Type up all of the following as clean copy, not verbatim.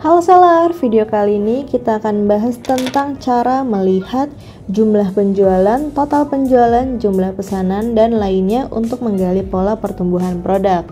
Halo seller, video kali ini kita akan bahas tentang cara melihat jumlah penjualan, total penjualan, jumlah pesanan, dan lainnya untuk menggali pola pertumbuhan produk.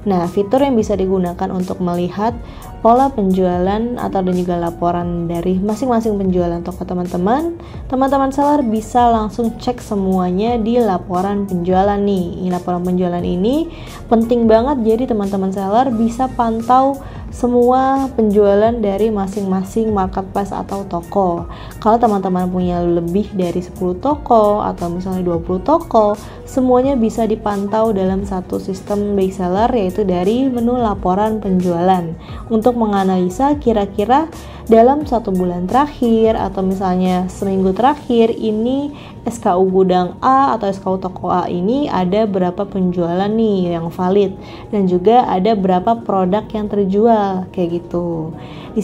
Nah, fitur yang bisa digunakan untuk melihat pola penjualan atau dan juga laporan dari masing-masing penjualan toko teman-teman seller bisa langsung cek semuanya di laporan penjualan nih. Laporan penjualan ini penting banget, jadi teman-teman seller bisa pantau semua penjualan dari masing-masing marketplace atau toko. Kalau teman-teman punya lebih dari 10 toko atau misalnya 20 toko, semuanya bisa dipantau dalam satu sistem reseller, yaitu dari menu laporan penjualan untuk menganalisa kira-kira dalam 1 bulan terakhir atau misalnya seminggu terakhir ini SKU gudang A atau SKU toko A ini ada berapa penjualan nih yang valid, dan juga ada berapa produk yang terjual kayak gitu. Di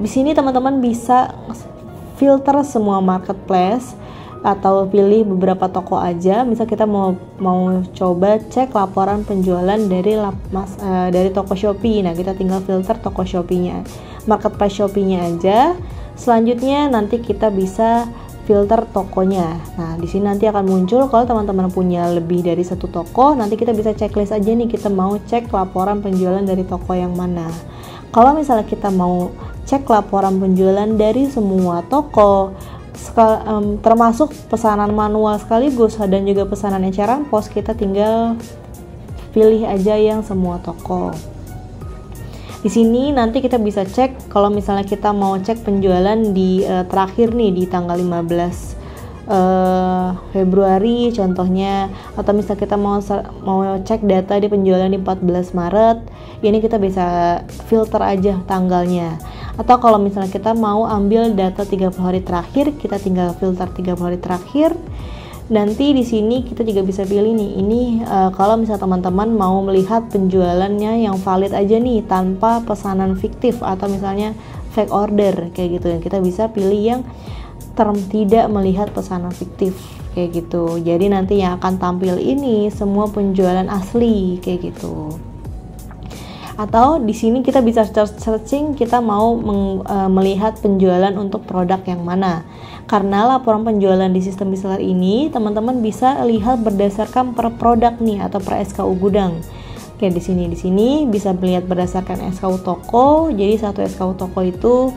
sini teman-teman bisa filter semua marketplace atau pilih beberapa toko aja. Misal kita mau coba cek laporan penjualan dari toko Shopee. Nah, kita tinggal filter toko Shopee-nya, marketplace Shopee-nya aja. Selanjutnya nanti kita bisa filter tokonya. Nah, di sini nanti akan muncul kalau teman-teman punya lebih dari 1 toko, nanti kita bisa checklist aja nih, kita mau cek laporan penjualan dari toko yang mana. Kalau misalnya kita mau cek laporan penjualan dari semua toko, termasuk pesanan manual sekaligus dan juga pesanan eceran pos, kita tinggal pilih aja yang semua toko. Di sini nanti kita bisa cek kalau misalnya kita mau cek penjualan di terakhir nih di tanggal 15 Februari contohnya, atau misalnya kita mau cek data di penjualan di 14 Maret, ini kita bisa filter aja tanggalnya. Atau kalau misalnya kita mau ambil data 30 hari terakhir, kita tinggal filter 30 hari terakhir. Nanti di sini kita juga bisa pilih nih, ini kalau misalnya teman-teman mau melihat penjualannya yang valid aja nih tanpa pesanan fiktif atau misalnya fake order kayak gitu, kita bisa pilih yang tidak melihat pesanan fiktif kayak gitu. Jadi nanti yang akan tampil ini semua penjualan asli kayak gitu. Atau di sini kita bisa searching, kita mau melihat penjualan untuk produk yang mana. Karena laporan penjualan di sistem reseller ini teman-teman bisa lihat berdasarkan per produk nih atau per SKU gudang. Oke, di sini bisa melihat berdasarkan SKU toko. Jadi satu SKU toko itu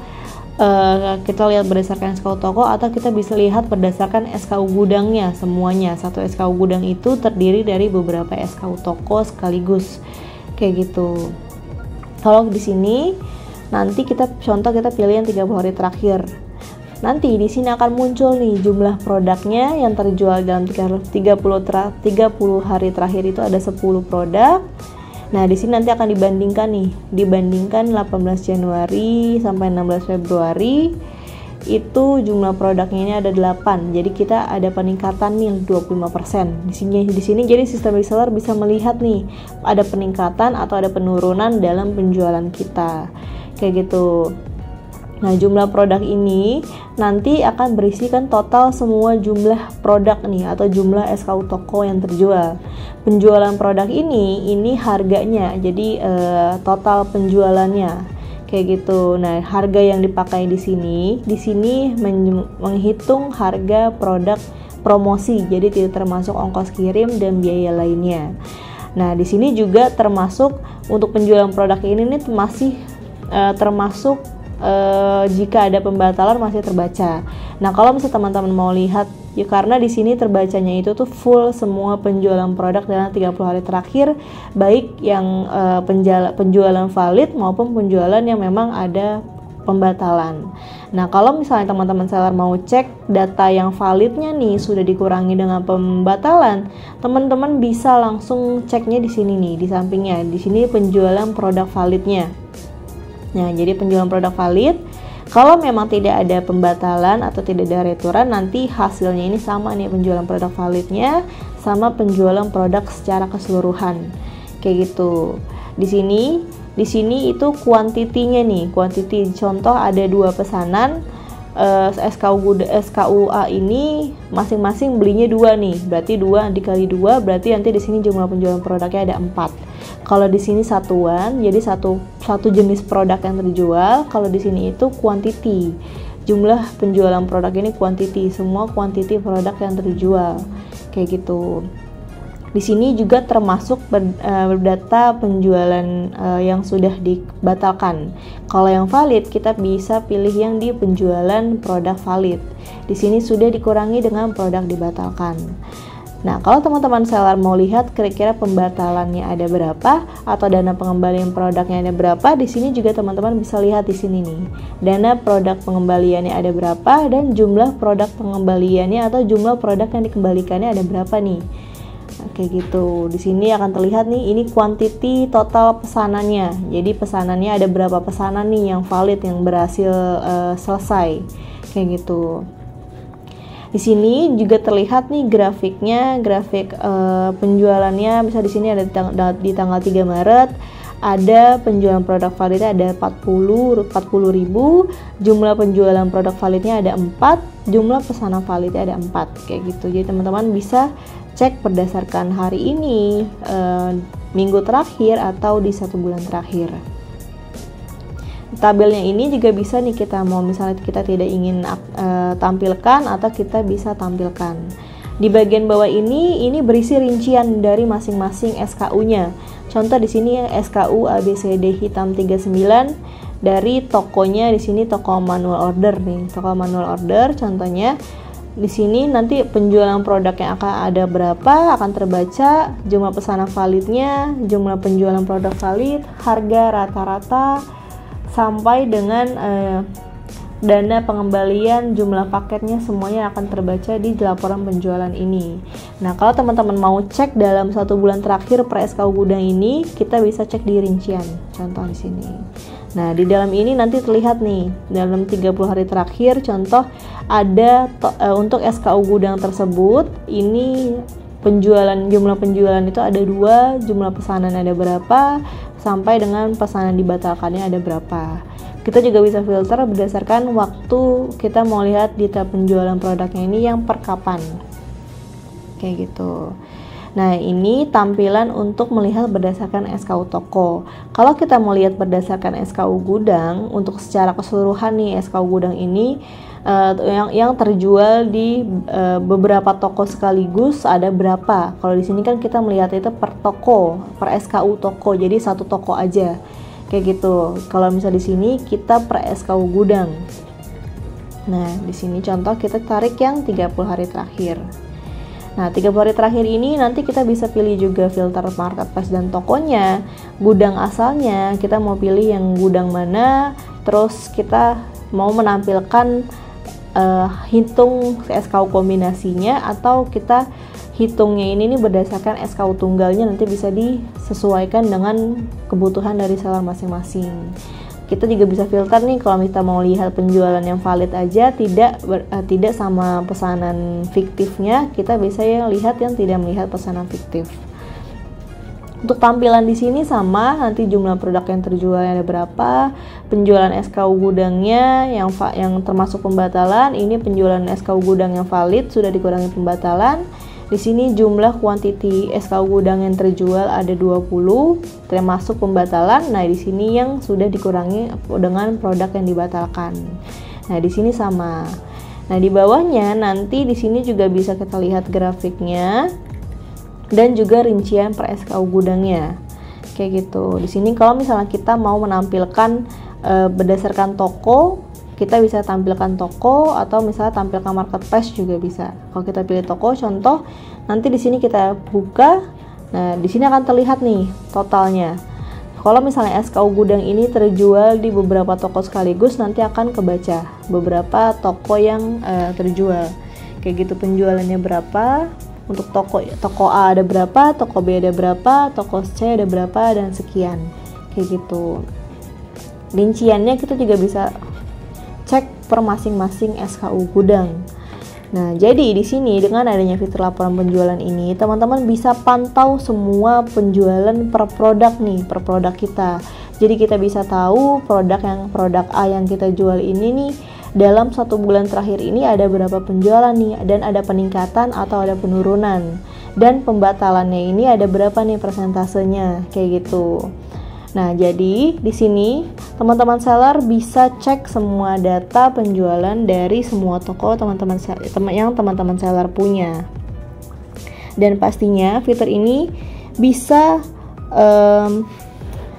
kita lihat berdasarkan SKU toko, atau kita bisa lihat berdasarkan SKU gudangnya semuanya. Satu SKU gudang itu terdiri dari beberapa SKU toko sekaligus kayak gitu. Kalau di sini nanti kita pilih yang 30 hari terakhir. Nanti di sini akan muncul nih jumlah produknya yang terjual dalam 30 hari terakhir itu ada 10 produk. Nah, di sini nanti akan dibandingkan 18 Januari sampai 16 Februari itu jumlah produknya ini ada 8. Jadi kita ada peningkatan nih 25%. Di sini jadi sistem reseller bisa melihat nih ada peningkatan atau ada penurunan dalam penjualan kita. Kayak gitu. Nah, jumlah produk ini nanti akan berisikan total semua jumlah produk nih atau jumlah SKU toko yang terjual. Penjualan produk ini harganya, jadi total penjualannya kayak gitu. Nah, harga yang dipakai di sini menghitung harga produk promosi, jadi tidak termasuk ongkos kirim dan biaya lainnya. Nah, di sini juga termasuk untuk penjualan produk ini nih masih termasuk jika ada pembatalan masih terbaca. Nah, kalau misalnya teman-teman mau lihat ya, karena di sini terbacanya itu tuh full semua penjualan produk dalam 30 hari terakhir, baik yang penjualan valid maupun penjualan yang memang ada pembatalan. Nah, kalau misalnya teman-teman seller mau cek data yang validnya nih sudah dikurangi dengan pembatalan, teman-teman bisa langsung ceknya di sini nih, di sampingnya. Di sini penjualan produk validnya. Nah, jadi penjualan produk valid, kalau memang tidak ada pembatalan atau tidak ada returan, nanti hasilnya ini sama nih, penjualan produk validnya sama penjualan produk secara keseluruhan kayak gitu. Di sini itu kuantitinya nih, contoh ada 2 pesanan, SKU A ini masing-masing belinya 2 nih, berarti 2 dikali 2 berarti nanti di sini jumlah penjualan produknya ada 4. Kalau di sini satuan, jadi satu jenis produk yang terjual. Kalau di sini itu quantity. Jumlah penjualan produk ini quantity, semua quantity produk yang terjual. Kayak gitu. Di sini juga termasuk data penjualan yang sudah dibatalkan. Kalau yang valid, kita bisa pilih yang di penjualan produk valid. Di sini sudah dikurangi dengan produk dibatalkan. Nah, kalau teman-teman seller mau lihat kira-kira pembatalannya ada berapa atau dana pengembalian produknya ada berapa, di sini juga teman-teman bisa lihat di sini nih. Dana produk pengembaliannya ada berapa dan jumlah produk pengembaliannya atau jumlah produk yang dikembalikannya ada berapa nih. Kayak gitu. Di sini akan terlihat nih, ini quantity total pesanannya. Jadi pesanannya ada berapa pesanan nih yang valid, yang berhasil selesai. Kayak gitu. Di sini juga terlihat nih grafiknya, grafik penjualannya. Bisa di sini ada di tanggal 3 Maret ada penjualan produk validnya ada 40.000, jumlah penjualan produk validnya ada 4, jumlah pesanan validnya ada 4, kayak gitu. Jadi teman-teman bisa cek berdasarkan hari ini, minggu terakhir, atau di 1 bulan terakhir. Tabelnya ini juga bisa nih, kita mau misalnya kita tidak ingin tampilkan atau kita bisa tampilkan. Di bagian bawah ini berisi rincian dari masing-masing SKU-nya. Contoh di sini SKU ABCD hitam 39 dari tokonya, di sini toko manual order nih. Toko manual order contohnya. Di sini nanti penjualan produk yang akan ada berapa akan terbaca, jumlah pesanan validnya, jumlah penjualan produk valid, harga rata-rata, sampai dengan dana pengembalian, jumlah paketnya, semuanya akan terbaca di laporan penjualan ini. Nah, kalau teman-teman mau cek dalam 1 bulan terakhir per SKU gudang ini, kita bisa cek di rincian. Contoh di sini. Nah, di dalam ini nanti terlihat nih, dalam 30 hari terakhir, contoh ada untuk SKU gudang tersebut, ini jumlah penjualan itu ada 2, jumlah pesanan ada berapa, sampai dengan pesanan dibatalkannya ada berapa. Kita juga bisa filter berdasarkan waktu kita mau lihat data penjualan produknya ini yang per kapan. Kayak gitu. Nah, ini tampilan untuk melihat berdasarkan SKU toko. Kalau kita mau lihat berdasarkan SKU gudang, untuk secara keseluruhan nih SKU gudang ini yang terjual di beberapa toko sekaligus ada berapa. Kalau di sini kan kita melihat itu per toko, per SKU toko. Jadi satu toko aja. Kayak gitu. Kalau misal di sini kita per SKU gudang. Nah, di sini contoh kita tarik yang 30 hari terakhir. Nah, 30 hari terakhir ini nanti kita bisa pilih juga filter marketplace dan tokonya, gudang asalnya, kita mau pilih yang gudang mana, terus kita mau menampilkan hitung SKU kombinasinya, atau kita hitungnya ini berdasarkan SKU tunggalnya, nanti bisa disesuaikan dengan kebutuhan dari seller masing-masing. Kita juga bisa filter nih, kalau kita mau lihat penjualan yang valid aja, tidak sama pesanan fiktifnya, kita bisa lihat yang tidak melihat pesanan fiktif. Untuk tampilan di sini sama, nanti jumlah produk yang terjual ada berapa, penjualan SKU gudangnya yang termasuk pembatalan, ini penjualan SKU gudang yang valid sudah dikurangi pembatalan. Di sini jumlah kuantiti SKU gudang yang terjual ada 20, termasuk pembatalan. Nah, di sini yang sudah dikurangi dengan produk yang dibatalkan. Nah, di sini sama. Nah, di bawahnya nanti di sini juga bisa kita lihat grafiknya dan juga rincian per SKU gudangnya. Kayak gitu. Di sini kalau misalnya kita mau menampilkan berdasarkan toko, kita bisa tampilkan toko, atau misalnya tampilkan marketplace juga bisa. Kalau kita pilih toko, contoh, nanti di sini kita buka. Nah, di sini akan terlihat nih totalnya. Kalau misalnya SKU gudang ini terjual di beberapa toko sekaligus, nanti akan kebaca beberapa toko yang terjual. Kayak gitu, penjualannya berapa, untuk toko A ada berapa, toko B ada berapa, toko C ada berapa, dan sekian. Kayak gitu. Rinciannya kita juga bisa cek per masing-masing SKU gudang. Nah, jadi di sini dengan adanya fitur laporan penjualan ini, teman-teman bisa pantau semua penjualan per produk nih, per produk kita. Jadi kita bisa tahu produk A yang kita jual ini nih, dalam 1 bulan terakhir ini ada berapa penjualan nih, dan ada peningkatan atau ada penurunan. dan pembatalannya ini ada berapa nih persentasenya, kayak gitu. Nah, jadi di sini teman-teman seller bisa cek semua data penjualan dari semua toko yang teman-teman seller punya. Dan pastinya fitur ini bisa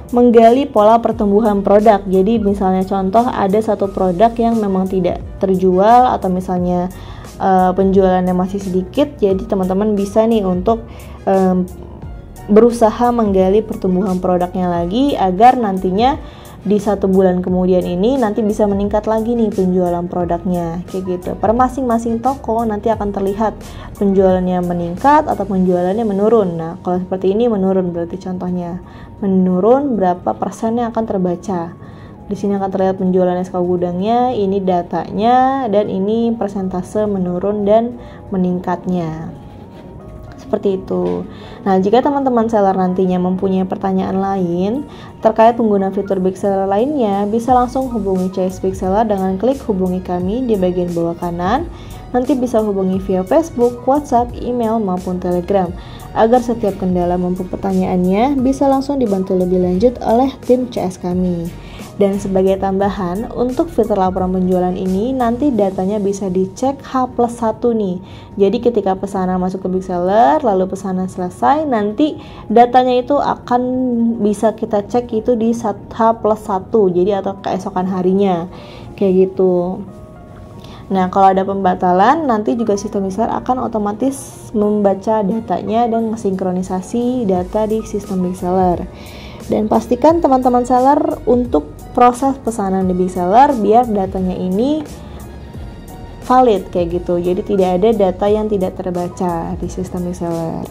menggali pola pertumbuhan produk. Jadi misalnya contoh ada satu produk yang memang tidak terjual atau misalnya penjualannya masih sedikit, jadi teman-teman bisa nih untuk berusaha menggali pertumbuhan produknya lagi agar nantinya di 1 bulan kemudian ini nanti bisa meningkat lagi nih penjualan produknya, kayak gitu. Per masing-masing toko nanti akan terlihat penjualannya meningkat atau penjualannya menurun. Nah, kalau seperti ini menurun berarti contohnya menurun berapa persen yang akan terbaca. Di sini akan terlihat penjualan SKU gudangnya, ini datanya, dan ini persentase menurun dan meningkatnya. Seperti itu. Nah, jika teman-teman seller nantinya mempunyai pertanyaan lain terkait pengguna fitur Big Seller lainnya, bisa langsung hubungi CS Big Seller dengan klik hubungi kami di bagian bawah kanan. Nanti bisa hubungi via Facebook, WhatsApp, email, maupun Telegram. Agar setiap kendala maupun pertanyaannya bisa langsung dibantu lebih lanjut oleh tim CS kami. Dan sebagai tambahan, untuk fitur laporan penjualan ini nanti datanya bisa dicek H+1 nih. Jadi ketika pesanan masuk ke Big Seller, lalu pesanan selesai, nanti datanya itu akan bisa kita cek itu di H+1, jadi atau keesokan harinya, kayak gitu. Nah, kalau ada pembatalan, nanti juga sistem Big Seller akan otomatis membaca datanya dan mensinkronisasi data di sistem Big Seller. Dan pastikan teman-teman seller untuk proses pesanan di Big Seller biar datanya ini valid kayak gitu. Jadi tidak ada data yang tidak terbaca di sistem Big Seller.